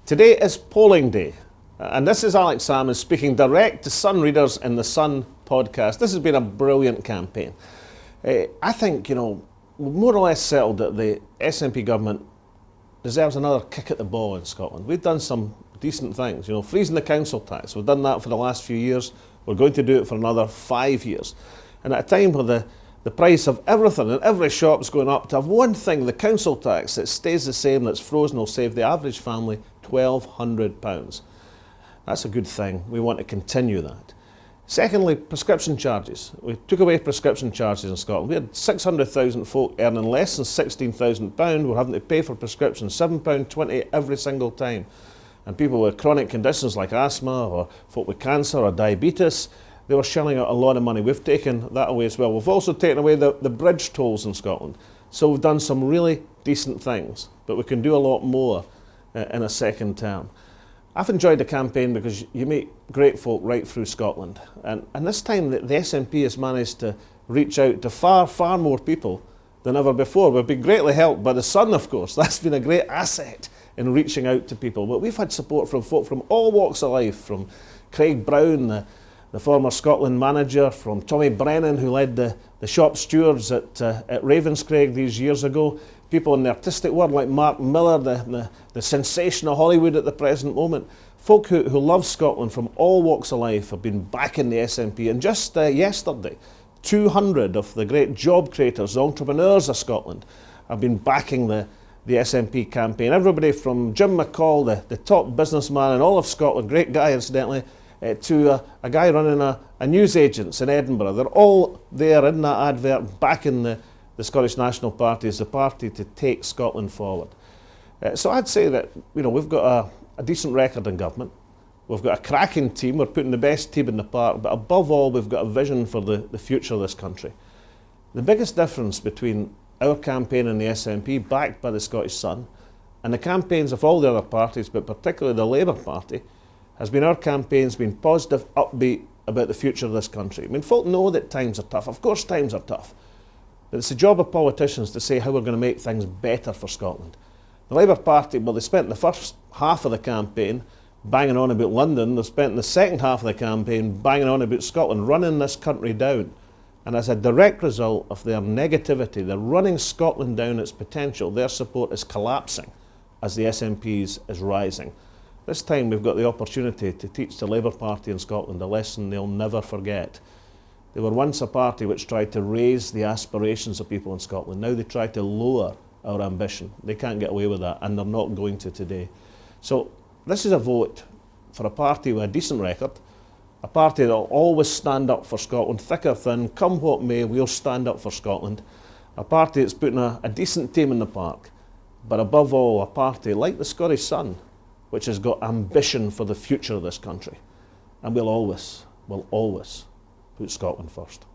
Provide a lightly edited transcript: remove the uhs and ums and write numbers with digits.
Today is polling day, and this is Alex Salmond speaking direct to Sun readers in the Sun podcast. This has been a brilliant campaign. I think, we've more or less settled that the SNP government deserves another kick at the ball in Scotland. We've done some decent things, freezing the council tax. We've done that for the last few years. We're going to do it for another 5 years. And at a time where the price of everything in every shop's going up, to have one thing, the council tax, that stays the same, that's frozen, will save the average family £1,200. That's a good thing. We want to continue that. Secondly, prescription charges. We took away prescription charges in Scotland. We had 600,000 folk earning less than £16,000. We're having to pay for prescriptions, £7.20 every single time. And people with chronic conditions like asthma or folk with cancer or diabetes, they were shelling out a lot of money. We've taken that away as well. We've also taken away the bridge tolls in Scotland. So we've done some really decent things, but we can do a lot more in a second term. I've enjoyed the campaign because you meet great folk right through Scotland. And this time the SNP has managed to reach out to far, far more people than ever before. We've been greatly helped by the Sun, of course. That's been a great asset in reaching out to people. But we've had support from folk from all walks of life, from Craig Brown, the former Scotland manager, from Tommy Brennan, who led the shop stewards at Ravenscraig these years ago, people in the artistic world like Mark Miller, the sensation of Hollywood at the present moment. Folk who love Scotland from all walks of life have been backing the SNP. And just yesterday, 200 of the great job creators, the entrepreneurs of Scotland, have been backing the SNP campaign. Everybody from Jim McCall, the top businessman in all of Scotland, great guy incidentally, to a guy running a newsagents in Edinburgh. They're all there in that advert backing the Scottish National Party as the party to take Scotland forward. So I'd say that we've got a decent record in government. We've got a cracking team. We're putting the best team in the park, but above all, we've got a vision for the future of this country. The biggest difference between our campaign and the SNP, backed by the Scottish Sun, and the campaigns of all the other parties, but particularly the Labour Party, has been our campaign's been positive, upbeat about the future of this country. I mean, folk know that times are tough. Of course times are tough. But it's the job of politicians to say how we're going to make things better for Scotland. The Labour Party, well, they spent the first half of the campaign banging on about London. They've spent the second half of the campaign banging on about Scotland, running this country down. And as a direct result of their negativity, they're running Scotland down its potential. Their support is collapsing as the SNP's is rising. This time we've got the opportunity to teach the Labour Party in Scotland a lesson they'll never forget. They were once a party which tried to raise the aspirations of people in Scotland. Now they try to lower our ambition. They can't get away with that, and they're not going to today. So this is a vote for a party with a decent record, a party that will always stand up for Scotland, thick or thin, come what may, we'll stand up for Scotland. A party that's putting a decent team in the park, but above all, a party like the Scottish Sun, which has got ambition for the future of this country. And we'll always put Scotland first.